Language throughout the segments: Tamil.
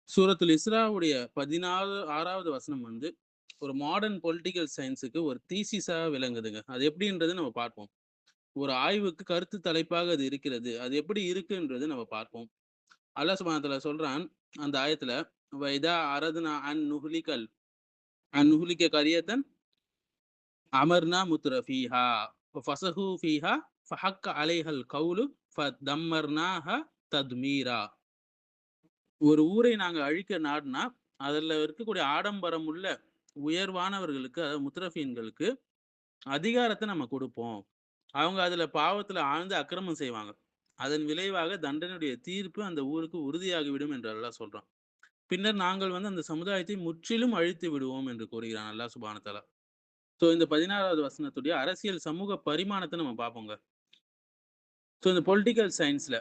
சூரத்துல் இஸ்ராவுடைய 16வது வசனம் வந்து ஒரு மாடர்ன் பொலிட்டிக்கல் சயின்ஸுக்கு ஒரு தீசிஸா விளங்குதுங்க. அது எப்படின்றது நம்ம பார்ப்போம். ஒரு ஆய்வுக்கு கருத்து தலைப்பாக அது இருக்கிறது. அது எப்படி இருக்குன்றது நம்ம பார்ப்போம். அல்லாஹ் சுப்ஹானஹு வ தஆலா சொல்றான் அந்த ஆயத்துல, "வஇதா அரதுனா அன் நுஹ்லிக கரியத்தன் அமர்னா முத்ரஃபீஹா ஃபஸஹு ஃபீஹா ஃபஹக்க அலைஹல் கவுலு ஃபதம்மர்னாஹா தத்மீரா." ஒரு ஊரை நாங்க அழிக்க நாடுனா, அதுல இருக்கக்கூடிய ஆடம்பரம் உள்ள உயர்வானவர்களுக்கு, அதாவது முத்ரஃபீன்களுக்கு அதிகாரத்த நம்ம குடுப்போம். அவங்க அதுல பாவத்துல ஆழ்ந்து அக்கிரமம் செய்வாங்க. அதன் விளைவாக தண்டனையுடைய தீர்ப்பு அந்த ஊருக்கு உறுதியாகிவிடும் என்று அல்லாஹ் சொல்றான். பின்னர் நாங்கள் வந்து அந்த சமுதாயத்தை முற்றிலும் அழித்து விடுவோம் என்று கூறுகிறான் அல்லாஹ் சுப்ஹானஹு வ தஆலா. இந்த 16வது வசனத்துடைய அரசியல் சமூக பரிமாணத்த நம்ம பார்ப்போங்க. இந்த பொலிட்டிக்கல் சயன்ஸ்ல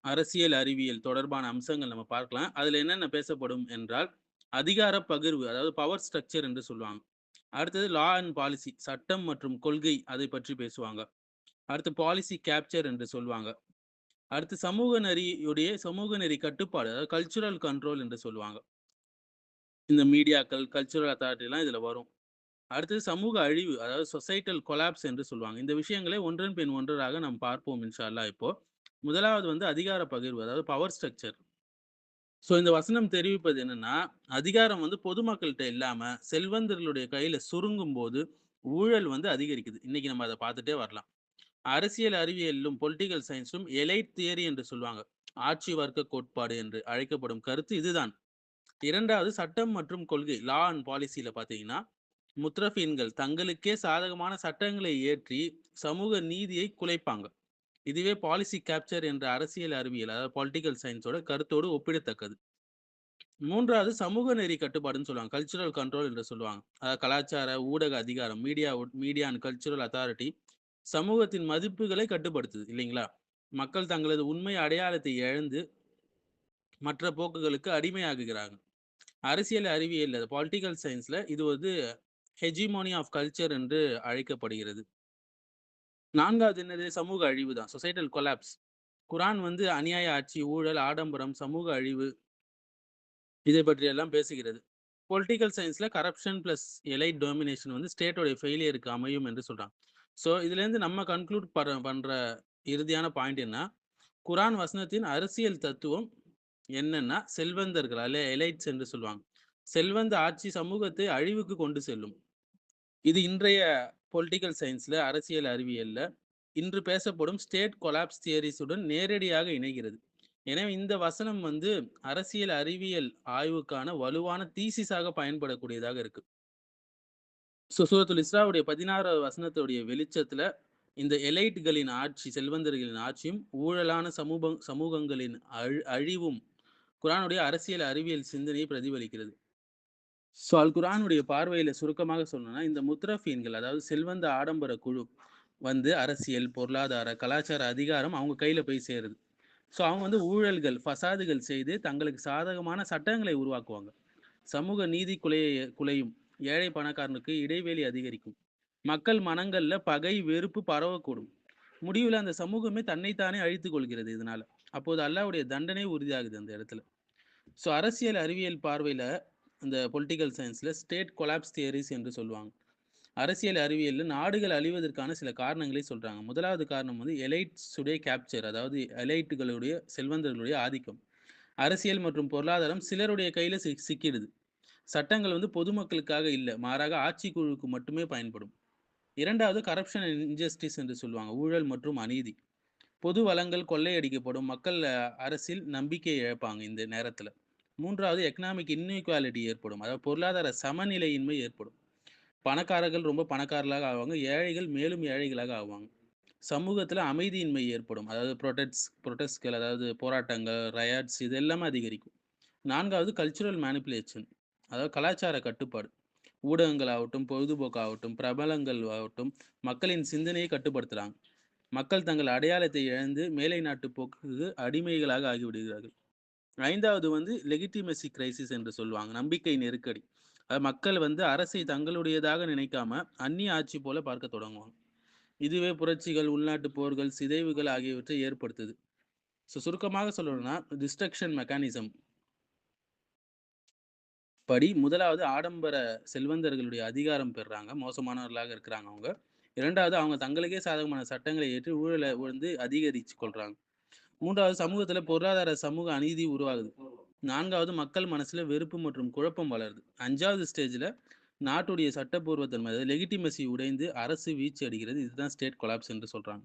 அரசியல் அறிவியல் தொடர்பான அம்சங்கள் நம்ம பார்க்கலாம். அதுல என்னென்ன பேசப்படும் என்றால், அதிகார பகிர்வு, அதாவது பவர் ஸ்ட்ரக்சர் என்று சொல்லுவாங்க. அடுத்தது லா அண்ட் பாலிசி, சட்டம் மற்றும் கொள்கை, அதை பற்றி பேசுவாங்க. அடுத்து பாலிசி கேப்சர் என்று சொல்லுவாங்க. அடுத்து சமூக நெறி கட்டுப்பாடு, அதாவது கல்ச்சுரல் கண்ட்ரோல் என்று சொல்லுவாங்க. இந்த மீடியாக்கள், கல்ச்சுரல் அத்தாரிட்டிலாம் இதுல வரும். அடுத்தது சமூக அழிவு, அதாவது சொசைட்டல் கொலாப்ஸ் என்று சொல்லுவாங்க. இந்த விஷயங்களை ஒன்றன் பின் ஒன்றாக நாம் பார்ப்போம் இன்ஷா அல்லாஹ் இப்போ. முதலாவது வந்து அதிகார பகிர்வு, அதாவது பவர் ஸ்ட்ரக்சர். இந்த வசனம் தெரிவிப்பது என்னன்னா, அதிகாரம் வந்து பொதுமக்கள்ட்ட இல்லாம, செல்வந்தர்களுடைய கையில சுருங்கும்போது, ஊழல் வந்து அதிகரிக்குது. இன்னைக்கு நம்ம அத பார்த்துட்டே வரலாம். அரசியல் அறிவியலிலும், பொலிட்டிக்கல் சயன்ஸிலும் எலைட் தியரி என்று சொல்லுவாங்க. ஆட்சி வர்க்க கோட்பாடு என்று அழைக்கப்படும் கருத்து இதுதான். 2வது சட்டம் மற்றும் கொள்கை, லா அண்ட் பாலிசில பார்த்தீங்கன்னா, முத்ரஃபீன்கள் தங்களுக்கே சாதகமான சட்டங்களை இயற்றி, சமூக நீதியை குலைப்பாங்க. இதுவே பாலிசி கேப்சர் என்ற அரசியல் அறிவியல், அதாவது பொலிட்டிக்கல் சயன்ஸோட கருத்தோடு ஒப்பிடத்தக்கது. 3வது சமூக நெறி கட்டுப்பாடுன்னு சொல்லுவாங்க. கல்ச்சுரல் கண்ட்ரோல் என்று சொல்லுவாங்க. அதாவது கலாச்சார, ஊடக அதிகாரம், மீடியா அண்ட் கல்ச்சுரல் அத்தாரிட்டி சமூகத்தின் மதிப்புகளை கட்டுப்படுத்துது இல்லைங்களா? மக்கள் தங்களது உண்மை அடையாளத்தை இழந்து, மற்ற போக்குகளுக்கு அடிமையாகுகிறாங்க. அரசியல் அறிவியல்ல, பொலிட்டிக்கல் சயன்ஸ்ல இது வந்து ஹெஜிமோனி ஆஃப் கல்ச்சர் என்று அழைக்கப்படுகிறது. 4வது என்னது? சமூக அழிவு தான். Societal collapse. குரான் வந்து அநியாய ஆட்சி, ஊழல், ஆடம்பரம், சமூக அழிவு இதை பற்றியெல்லாம் பேசுகிறது. பொலிட்டிக்கல் சயன்ஸ்ல கரப்ஷன் பிளஸ் எலைட் டாமினேஷன் வந்து ஸ்டேட்டோட ஃபெயிலியருக்கு அமையும் என்று சொல்றாங்க. இதுலேருந்து நம்ம கன்க்ளூட் பண்ற இறுதியான பாயிண்ட் என்ன? குரான் வசனத்தின் அரசியல் தத்துவம் என்னன்னா, செல்வந்தர்கள் அல்ல எலைட்ஸ் என்று சொல்லுவாங்க. செல்வந்த ஆட்சி சமூகத்தை அழிவுக்கு கொண்டு செல்லும். இது இன்றைய பொலிட்டிக்கல் சயன்ஸ்ல, அரசியல் அறிவியல்ல இன்று பேசப்படும் ஸ்டேட் கொலாப்ஸ் தியரிஸுடன் நேரடியாக இணைகிறது. எனவே இந்த வசனம் வந்து அரசியல் அறிவியல் ஆய்வுக்கான வலுவான தீசிஸாக பயன்படக்கூடியதாக இருக்கு. சூரத்துல் இஸ்ராவுடைய 16வது வசனத்துடைய வெளிச்சத்துல இந்த எலைட்களின் ஆட்சி, செல்வந்தர்களின் ஆட்சியும், ஊழலான சமூகங்களின் அழிவும் குரானுடைய அரசியல் அறிவியல் சிந்தனையை பிரதிபலிக்கிறது. அல் குரானுடைய பார்வையில சுருக்கமாக சொல்லணும்னா, இந்த முத்ரஃபீன்கள், அதாவது செல்வந்த ஆடம்பர குழு வந்து அரசியல், பொருளாதார, கலாச்சார அதிகாரம் அவங்க கையில போய் சேருது. அவங்க வந்து ஊழல்கள், ஃபசாதுகள் செய்து தங்களுக்கு சாதகமான சட்டங்களை உருவாக்குவாங்க. சமூக நீதி குலையும். ஏழை பணக்காரனுக்கு இடைவெளி அதிகரிக்கும். மக்கள் மனங்கள்ல பகை, வெறுப்பு பரவக்கூடும். முடிவுல அந்த சமூகமே தன்னைத்தானே அழித்துக் கொள்கிறது இதனால. அப்போது அல்லாஹ்வுடைய தண்டனை உறுதியாகுது அந்த இடத்துல. அரசியல் அறிவியல் பார்வையில இந்த பொலிட்டிக்கல் சயன்ஸ்ல ஸ்டேட் கொலாப்ஸ் தியரிஸ் என்று சொல்லுவாங்க. அரசியல் அறிவியல்ல நாடுகள் அழிவதற்கான சில காரணங்களை சொல்றாங்க. முதலாவது காரணம் வந்து எலைட்ஸுடைய கேப்சர், அதாவது எலைட்டுகளுடைய, செல்வந்தர்களுடைய ஆதிக்கம். அரசியல் மற்றும் பொருளாதாரம் சிலருடைய கையில சிக்கிடுது. சட்டங்கள் வந்து பொதுமக்களுக்காக இல்ல, மாறாக ஆட்சி குழுவுக்கு மட்டுமே பயன்படும். 2வது கரப்ஷன் அண்ட் இன்ஜஸ்டிஸ் என்று சொல்லுவாங்க. ஊழல் மற்றும் அநீதி. பொது வளங்கள் கொள்ளையடிக்கப்படும். மக்கள் அரசில் நம்பிக்கை இழப்பாங்க இந்த நேரத்துல. 3வது எக்கனாமிக் இன்இக்வாலிட்டி ஏற்படும். அதாவது பொருளாதார சமநிலையின்மை ஏற்படும். பணக்காரர்கள் ரொம்ப பணக்காரர்களாக ஆவாங்க. ஏழைகள் மேலும் ஏழைகளாக ஆவாங்க. சமூகத்துல அமைதியின்மை ஏற்படும். அதாவது புரொட்டஸ்ட்கள், அதாவது போராட்டங்கள், ரயாட்ஸ் இது எல்லாமே அதிகரிக்கும். 4வது கல்ச்சுரல் மேனிபுலேஷன், அதாவது கலாச்சார கட்டுப்பாடு. ஊடகங்கள் ஆகட்டும், பொழுதுபோக்கு ஆகட்டும், பிரபலங்கள் ஆகட்டும், மக்களின் சிந்தனையை கட்டுப்படுத்துறாங்க. மக்கள் தங்கள் அடையாளத்தை இழந்து மேலை நாட்டு போக்குக்கு அடிமைகளாக ஆகிவிடுகிறார்கள். 5வது வந்து லெகிட்டிமசி கிரைசிஸ் என்று சொல்லுவாங்க. நம்பிக்கை நெருக்கடி. மக்கள் வந்து அரசை தங்களுடையதாக நினைக்காம அந்நிய ஆட்சி போல பார்க்க தொடங்குவாங்க. இதுவே புரட்சிகள், உள்நாட்டு போர்கள், சிதைவுகள் ஆகியவற்றை ஏற்படுத்துது. சுருக்கமாக சொல்லணும்னா டிஸ்ட்ரக்ஷன் மெக்கானிசம். படி முதலாவது ஆடம்பர செல்வந்தர்களுடைய அதிகாரம் பெறுறாங்க. மோசமானவர்களாக இருக்கிறாங்க அவங்க. 2வது அவங்க தங்களுக்கே சாதகமான சட்டங்களை ஏற்று ஊழல அதிகரிச்சு கொள்றாங்க. 3வது சமூகத்துல பொருளாதார சமூக அநீதி உருவாகுது. 4வது மக்கள் மனசுல வெறுப்பு மற்றும் குழப்பம் வளருது. 5வது ஸ்டேஜ்ல நாட்டுடைய சட்டப்பூர்வத்தன்மை லெகிட்டிமசி உடைந்து அரசு வீழ்ச்சி அடைகிறது. இதுதான் ஸ்டேட் கொலாப்ஸ் என்று சொல்றாங்க.